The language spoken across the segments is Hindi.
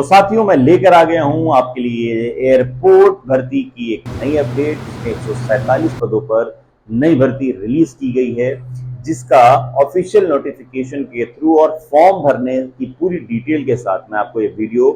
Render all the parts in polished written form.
तो साथियों, मैं लेकर आ गया हूं आपके लिए एयरपोर्ट भर्ती की एक नई अपडेट। 147 पदों पर नई भर्ती रिलीज की गई है, जिसका ऑफिशियल नोटिफिकेशन के थ्रू और फॉर्म भरने की पूरी डिटेल के साथ मैं आपको ये वीडियो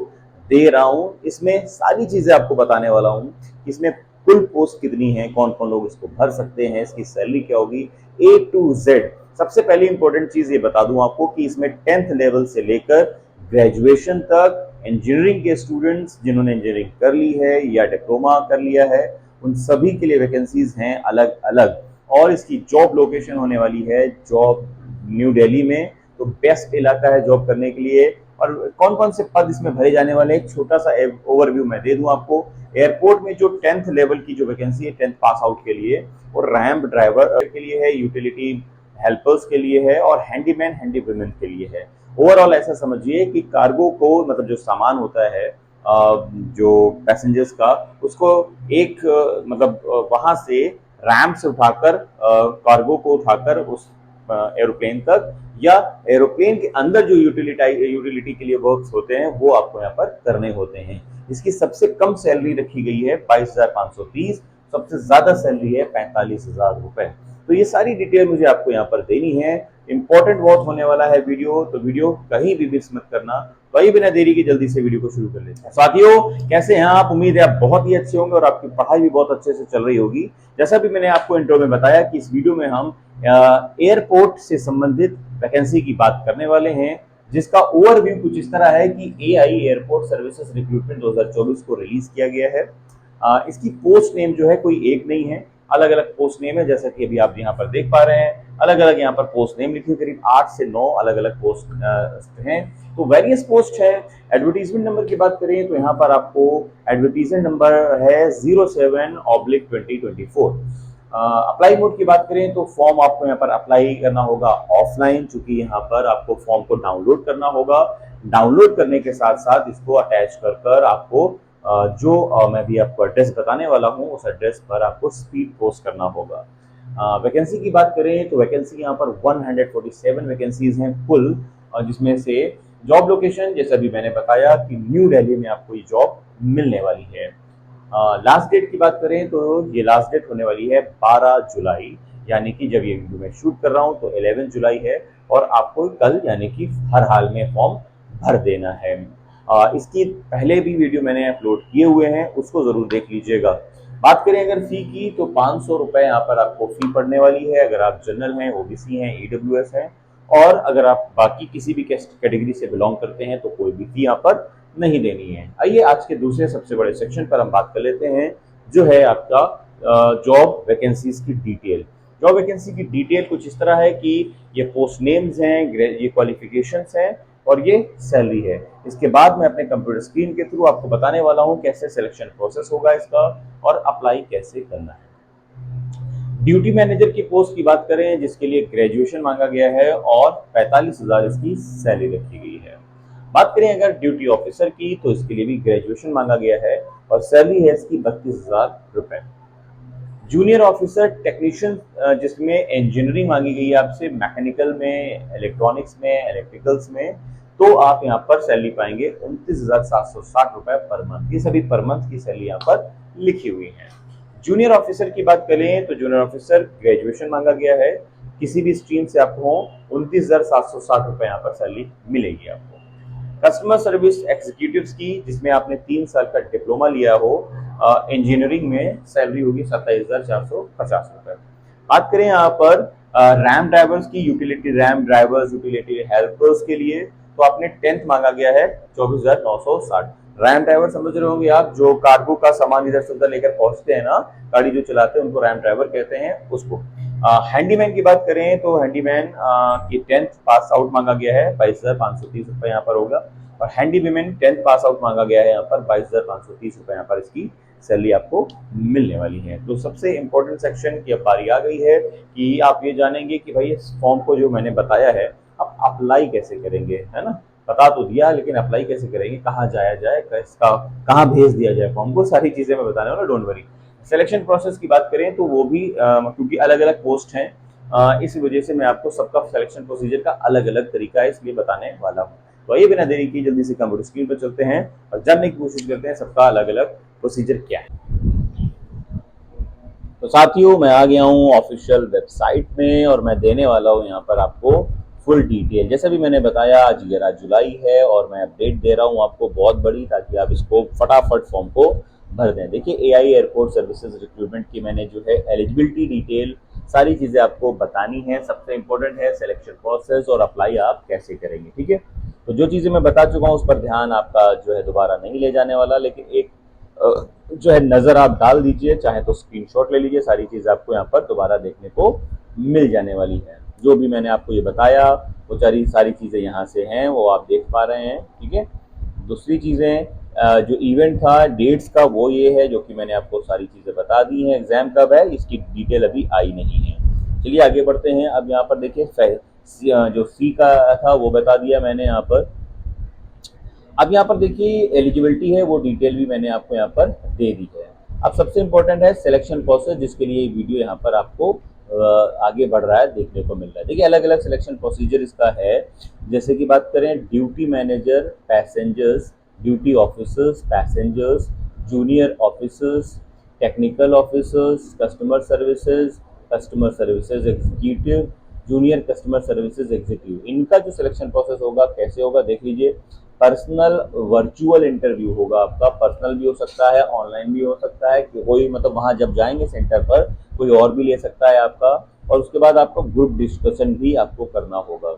दे रहा हूं। इसमें सारी चीजें आपको बताने वाला हूं। इसमें कुल पोस्ट कितनी है, कौन कौन लोग इसको भर सकते हैं, इसकी सैलरी क्या होगी, A to Z। सबसे पहली इंपॉर्टेंट चीज ये बता दूं आपको कि इसमें 10th लेवल से लेकर ग्रेजुएशन तक इंजीनियरिंग के स्टूडेंट्स जिन्होंने इंजीनियरिंग कर ली है या डिप्लोमा कर लिया है, उन सभी के लिए वैकेंसीज हैं अलग अलग। और इसकी जॉब लोकेशन होने वाली है जॉब न्यू दिल्ली में, तो बेस्ट इलाका है जॉब करने के लिए। और कौन कौन से पद इसमें भरे जाने वाले, एक छोटा सा ओवरव्यू मैं दे दूं आपको। एयरपोर्ट में जो 10th लेवल की जो वैकेंसी है 10th पास आउट के लिए, और रैम्प ड्राइवर के लिए है, यूटिलिटी हेल्पर्स के लिए है, और हैंडीमैन हैंडी वुमेन के लिए है। ओवरऑल ऐसा समझिए कि कार्गो को, मतलब जो सामान होता है जो पैसेंजर्स का, उसको एक मतलब वहां से रैम्प से उठाकर कार्गो को उठाकर उस एरोप्लेन तक, या एरोप्लेन के अंदर जो यूटिलिटी के लिए वर्क्स होते हैं वो आपको यहाँ पर करने होते हैं। इसकी सबसे कम सैलरी रखी गई है 22,530, सबसे ज्यादा सैलरी है 45,000 रुपए। तो ये सारी डिटेल मुझे आपको यहाँ पर देनी है। इंपॉर्टेंट बहुत होने वाला है वीडियो, तो वीडियो कहीं भी मिस मत करना। वही बिना देरी के जल्दी से वीडियो को शुरू कर लेते हैं। साथियों, कैसे हैं आप? उम्मीद है आप बहुत ही अच्छे होंगे और आपकी पढ़ाई भी बहुत अच्छे से चल रही होगी। जैसा भी मैंने आपको इंट्रो में बताया कि इस वीडियो में हम एयरपोर्ट से संबंधित वैकेंसी की बात करने वाले हैं, जिसका ओवरव्यू कुछ इस तरह है कि एआई एयरपोर्ट सर्विसेज रिक्रूटमेंट 2024 को रिलीज किया गया है। इसकी पोस्ट नेम जो है कोई एक नहीं है, अलग अलग पोस्ट नेम है। जैसा कि अभी आप यहाँ पर देख पा रहे हैं, अलग अलग यहाँ पर पोस्ट नेम लिखी, करीब 8 से 9 अलग अलग पोस्ट हैं। तो वेरियस पोस्ट है। एडवर्टीजमेंट नंबर की बात करें तो यहाँ पर आपको एडवर्टीजमेंट नंबर है 07/2024। अप्लाई मोड की बात करें तो फॉर्म आपको यहाँ पर अप्लाई करना होगा ऑफलाइन, चूंकि यहाँ पर आपको फॉर्म को डाउनलोड करना होगा। डाउनलोड करने के साथ साथ इसको अटैच कर आपको जो मैं भी आपको एड्रेस बताने वाला हूँ, उस एड्रेस पर आपको स्पीड पोस्ट करना होगा। वैकेंसी की बात करें तो वैकेंसी यहाँ पर 147 वैकेंसीज हैं कुल, जिसमें से जॉब लोकेशन जैसा भी मैंने बताया कि न्यू दिल्ली में आपको ये जॉब मिलने वाली है। लास्ट डेट की बात करें तो ये लास्ट डेट होने वाली है 12 जुलाई, यानी कि जब ये वीडियो मैं शूट कर रहा हूँ तो 11 जुलाई है, और आपको कल यानी कि हर हाल में फॉर्म भर देना है। इसकी पहले भी वीडियो मैंने अपलोड किए हुए हैं, उसको जरूर देख लीजिएगा। बात करें अगर फी की तो 500 रुपए यहाँ पर आपको फी पड़ने वाली है, अगर आप जनरल हैं, ओबीसी हैं, ईडब्ल्यूएस हैं, और अगर आप बाकी किसी भी कैटेगरी से बिलोंग करते हैं तो कोई भी फी यहाँ पर नहीं देनी है। आइए आज के दूसरे सबसे बड़े सेक्शन पर हम बात कर लेते हैं, जो है आपका जॉब वैकेंसीज की डिटेल। जॉब वैकेंसी की डिटेल कुछ इस तरह है कि ये पोस्ट नेम्स हैं, ये क्वालिफिकेशंस हैं, और ये सैलरी है। इसके बाद मैं अपने कंप्यूटर स्क्रीन के थ्रू आपको बताने वाला हूं कैसे सिलेक्शन प्रोसेस होगा इसका, और अप्लाई कैसे करना है। ड्यूटी मैनेजर की पोस्ट की बात करें, जिसके लिए ग्रेजुएशन मांगा गया है और 45,000 इसकी सैलरी रखी गई है। बात करें अगर ड्यूटी ऑफिसर की तो इसके लिए भी ग्रेजुएशन मांगा गया है और सैलरी है इसकी 32,000 रुपए। जूनियर ऑफिसर टेक्नीशियन, जिसमें इंजीनियरिंग मांगी गई है आपसे, मैकेनिकल में, इलेक्ट्रॉनिक्स में, इलेक्ट्रिकल्स में, तो आप यहाँ पर सैलरी पाएंगे 29,760 रुपए पर मंथ। ये सभी पर मंथ की सैलरी यहाँ पर लिखी हुई है। जूनियर ऑफिसर की बात करें तो जूनियर ऑफिसर ग्रेजुएशन मांगा गया है, किसी भी स्ट्रीम से आप हो, 29,760 रुपए यहाँ पर सैलरी मिलेगी आपको। कस्टमर सर्विस एग्जीक्यूटिव्स की, जिसमें आपने 3 साल का डिप्लोमा लिया हो इंजीनियरिंग में, सैलरी होगी 27,450 रुपए। बात करें यहाँ पर रैम ड्राइवर्स की, utility RAM drivers, utility helpers के लिए, तो आपने 10th मांगा गया है 24,960। रैम ड्राइवर समझ रहे होंगे आप, जो कार्गो का सामान इधर से उधर लेकर पहुंचते हैं ना, गाड़ी जो चलाते हैं उनको रैम ड्राइवर कहते हैं उसको। हैंडीमैन की बात करें तो हैंडीमैन की 10th पास आउट मांगा गया है, 22,530 रुपए यहाँ पर होगा। और handy women 10th pass out मांगा गया है यहाँ पर, 22,530 रुपए यहाँ पर इसकी सैलरी आपको मिलने वाली है। तो सबसे इंपॉर्टेंट सेक्शन की अब बारी आ गई है कि आप ये जानेंगे कि भाई इस फॉर्म को जो मैंने बताया है आप अप्लाई कैसे करेंगे, है ना। बता तो दिया, लेकिन अप्लाई कैसे करेंगे, कहाँ जाया जाए, इसका कहाँ भेज दिया जाए फॉर्म को, सारी चीजें मैं बताने वाला, डोंट वरी। सिलेक्शन प्रोसेस की बात करें तो वो भी क्योंकि अलग अलग पोस्ट हैं, इस वजह से मैं आपको सबका सिलेक्शन प्रोसीजर का अलग अलग तरीका है इसलिए बताने वाला हूँ। तो आइए बिना देरी किए जल्दी से कंप्यूटर स्क्रीन पर चलते हैं और जानने की कोशिश करते हैं सबका अलग अलग प्रोसीजर क्या है। तो साथियों मैं आ गया हूँ ऑफिशियल वेबसाइट में और मैं देने वाला हूँ यहाँ पर आपको फुल डिटेल। जैसा भी मैंने बताया आज 11 जुलाई है और मैं अपडेट दे रहा हूँ आपको बहुत बड़ी, ताकि आप इसको फटाफट फॉर्म को भर दें। देखिए एआई एयरपोर्ट सर्विसेज रिक्रूटमेंट की मैंने जो है एलिजिबिलिटी डिटेल सारी चीज़ें आपको बतानी है। सबसे इंपॉर्टेंट है सिलेक्शन प्रोसेस और अप्लाई आप कैसे करेंगे, ठीक है। तो जो चीज़ें मैं बता चुका हूँ उस पर ध्यान आपका जो है दोबारा नहीं ले जाने वाला, लेकिन एक जो है नज़र आप डाल दीजिए, चाहे तो स्क्रीनशॉट ले लीजिए, सारी चीज़ आपको यहाँ पर दोबारा देखने को मिल जाने वाली है। जो भी मैंने आपको ये बताया वो सारी चीज़ें यहाँ से हैं, वो आप देख पा रहे हैं, ठीक है। दूसरी चीज़ें जो इवेंट था डेट्स का वो ये है जो कि मैंने आपको सारी चीज़ें बता दी हैं। एग्जाम कब है इसकी डिटेल अभी आई नहीं है। चलिए आगे बढ़ते हैं। अब यहाँ पर देखिए जो सी का था वो बता दिया मैंने यहाँ पर। अब यहाँ पर देखिए एलिजिबिलिटी है वो डिटेल भी मैंने आपको यहाँ पर दे दी है। अब सबसे इंपॉर्टेंट है सिलेक्शन प्रोसेस, जिसके लिए वीडियो यहाँ पर आपको आगे बढ़ रहा है देखने को मिल रहा है। देखिए अलग अलग सिलेक्शन प्रोसीजर इसका है। जैसे कि बात करें duty manager passengers, duty officers passengers, junior officers, technical officers, customer services executive, junior customer services executive, इनका जो सिलेक्शन प्रोसेस होगा कैसे होगा देख लीजिए। पर्सनल वर्चुअल इंटरव्यू होगा आपका, पर्सनल भी हो सकता है, ऑनलाइन भी हो सकता है कि कोई मतलब वहां जब जाएंगे सेंटर पर कोई और भी ले सकता है आपका। और उसके बाद आपका ग्रुप डिस्कशन भी आपको करना होगा।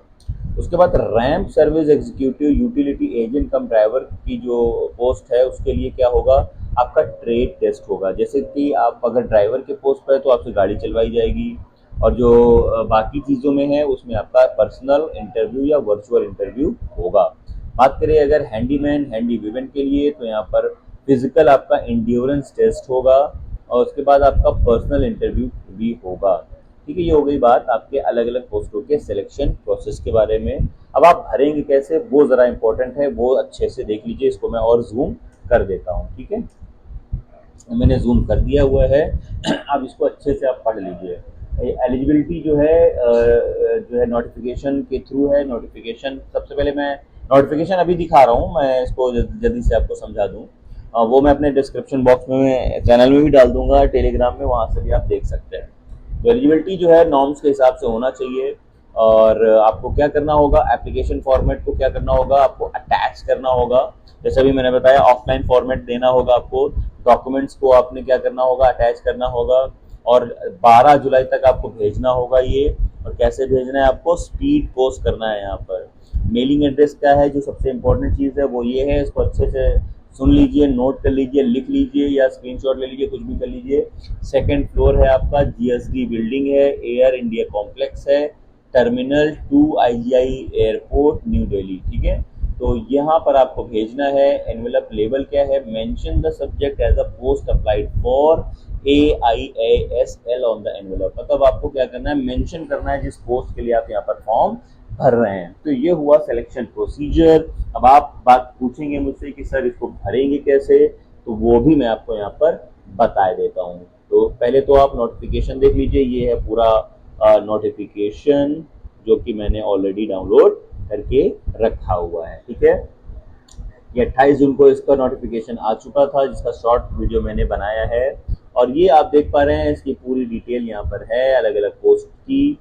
उसके बाद ramp service executive utility agent कम ड्राइवर की जो पोस्ट है उसके लिए क्या होगा, आपका ट्रेड टेस्ट होगा। जैसे कि आप अगर ड्राइवर के पोस्ट पर है तो आपसे गाड़ी चलवाई जाएगी, और जो बाकी चीज़ों में है उसमें आपका पर्सनल इंटरव्यू या वर्चुअल इंटरव्यू होगा। बात करें अगर हैंडीमैन हैंडी वीवन के लिए तो यहाँ पर फिजिकल आपका इंड्योरेंस टेस्ट होगा और उसके बाद आपका पर्सनल इंटरव्यू भी होगा, ठीक है। ये हो गई बात आपके अलग अलग पोस्टों के सिलेक्शन प्रोसेस के बारे में। अब आप भरेंगे कैसे वो ज़रा इंपॉर्टेंट है, वो अच्छे से देख लीजिए। इसको मैं और जूम कर देता हूँ, ठीक है। मैंने जूम कर दिया हुआ है। अब इसको अच्छे से आप पढ़ लीजिए। एलिजिबिलिटी जो है नोटिफिकेशन के थ्रू है। नोटिफिकेशन सबसे पहले मैं नोटिफिकेशन अभी दिखा रहा हूँ, मैं इसको जल्दी से आपको समझा दूँ। वो मैं अपने डिस्क्रिप्शन बॉक्स में चैनल में भी डाल दूंगा, टेलीग्राम में, वहाँ से भी आप देख सकते हैं। तो एलिजिबिलिटी जो है नॉर्म्स के हिसाब से होना चाहिए। और आपको क्या करना होगा, एप्लीकेशन फॉर्मेट को क्या करना होगा, आपको अटैच करना होगा। जैसे भी मैंने बताया ऑफलाइन फॉर्मेट देना होगा आपको, डॉक्यूमेंट्स को आपने क्या करना होगा, अटैच करना होगा और 12 जुलाई तक आपको भेजना होगा ये। और कैसे भेजना है, आपको स्पीड पोस्ट करना है। यहाँ पर मेलिंग एड्रेस क्या है, जो सबसे इंपॉर्टेंट चीज़ है वो ये है, इसको अच्छे से सुन लीजिए, नोट कर लीजिए, लिख लीजिए या स्क्रीनशॉट ले लीजिए, कुछ भी कर लीजिए। सेकंड फ्लोर है आपका, जीएसडी बिल्डिंग है, एयर इंडिया कॉम्प्लेक्स है, terminal 2 IGI airport new Delhi, ठीक है। तो यहाँ पर आपको भेजना है। एनवेलप लेबल क्या है, mention the subject as a post applied for AIASL on the envelope, मतलब आपको क्या करना है, मेंशन करना है जिस पोस्ट के लिए आप यहाँ पर फॉर्म भर रहे हैं। तो ये हुआ सिलेक्शन प्रोसीजर। अब आप बात पूछेंगे मुझसे कि सर इसको भरेंगे कैसे, तो वो भी मैं आपको यहाँ पर बता देता हूँ। तो पहले तो आप नोटिफिकेशन देख लीजिए, ये है पूरा नोटिफिकेशन जो कि मैंने ऑलरेडी डाउनलोड करके रखा हुआ है, ठीक है। ये 28 जून को इसका नोटिफिकेशन आ चुका था, जिसका शॉर्ट वीडियो मैंने बनाया है। और ये आप देख पा रहे हैं, इसकी पूरी डिटेल यहाँ पर है अलग अलग पोस्ट की।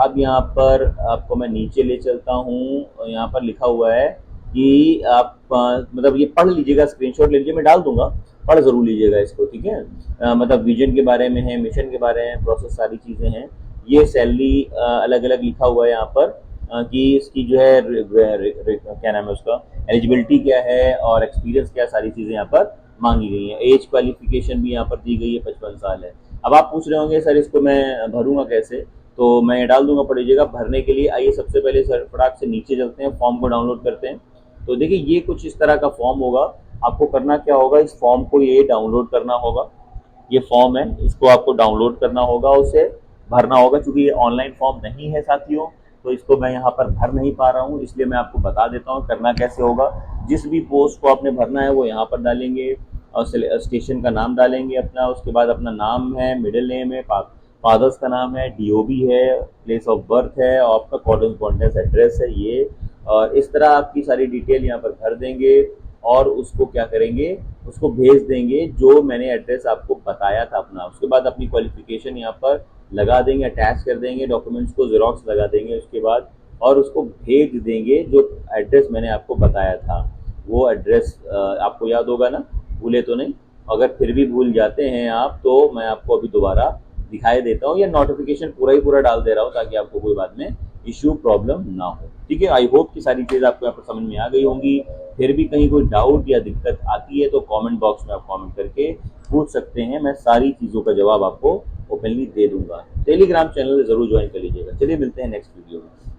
अब यहाँ पर आपको मैं नीचे ले चलता हूँ, यहाँ पर लिखा हुआ है कि आप मतलब ये पढ़ लीजिएगा, स्क्रीनशॉट ले लीजिए, मैं डाल दूंगा, पढ़ जरूर लीजिएगा इसको, ठीक है। मतलब विजन के बारे में है, मिशन के बारे में, प्रोसेस सारी चीज़ें हैं। ये सैलरी अलग अलग लिखा हुआ है यहाँ पर कि इसकी जो है क्या नाम है उसका, एलिजिबिलिटी क्या है और एक्सपीरियंस क्या, सारी चीज़ें यहाँ पर मांगी गई हैं। एज क्वालिफिकेशन भी यहाँ पर दी गई है, 55 साल है। अब आप पूछ रहे होंगे सर इसको मैं भरूंगा कैसे, तो मैं डाल दूंगा, पढ़ लीजिएगा। भरने के लिए आइए सबसे पहले सर फटाक से नीचे चलते हैं, फॉर्म को डाउनलोड करते हैं। तो देखिए ये कुछ इस तरह का फॉर्म होगा। आपको करना क्या होगा, इस फॉर्म को ये डाउनलोड करना होगा। ये फॉर्म है, इसको आपको डाउनलोड करना होगा, उसे भरना होगा। चूंकि ये ऑनलाइन फॉर्म नहीं है साथियों, तो इसको मैं यहाँ पर भर नहीं पा रहा हूँ, इसलिए मैं आपको बता देता हूँ करना कैसे होगा। जिस भी पोस्ट को आपने भरना है वो यहाँ पर डालेंगे और स्टेशन का नाम डालेंगे अपना, उसके बाद अपना नाम है, मिडिल नेम है, फादर्स का नाम है, डीओबी है, प्लेस ऑफ बर्थ है और आपका कॉरेस्पॉन्डेंस एड्रेस है ये। और इस तरह आपकी सारी डिटेल यहाँ पर भर देंगे और उसको क्या करेंगे, उसको भेज देंगे जो मैंने एड्रेस आपको बताया था अपना। उसके बाद अपनी क्वालिफिकेशन यहाँ पर लगा देंगे, अटैच कर देंगे, डॉक्यूमेंट्स को ज़ेरॉक्स लगा देंगे उसके बाद, और उसको भेज देंगे जो एड्रेस मैंने आपको बताया था। वो एड्रेस आपको याद होगा ना, भूले तो नहीं? अगर फिर भी भूल जाते हैं आप तो मैं आपको अभी दोबारा दिखाई देता हूँ, या नोटिफिकेशन पूरा ही पूरा डाल दे रहा हूँ ताकि आपको कोई बाद में इश्यू प्रॉब्लम ना हो। ठीक है, आई होप कि सारी चीज़ आपको यहाँ पर समझ में आ गई होंगी। फिर भी कहीं कोई डाउट या दिक्कत आती है तो कमेंट बॉक्स में आप कमेंट करके पूछ सकते हैं, मैं सारी चीज़ों का जवाब आपको ओपनली दे दूंगा। टेलीग्राम चैनल ज़रूर ज्वाइन कर लीजिएगा। चलिए मिलते हैं नेक्स्ट वीडियो में।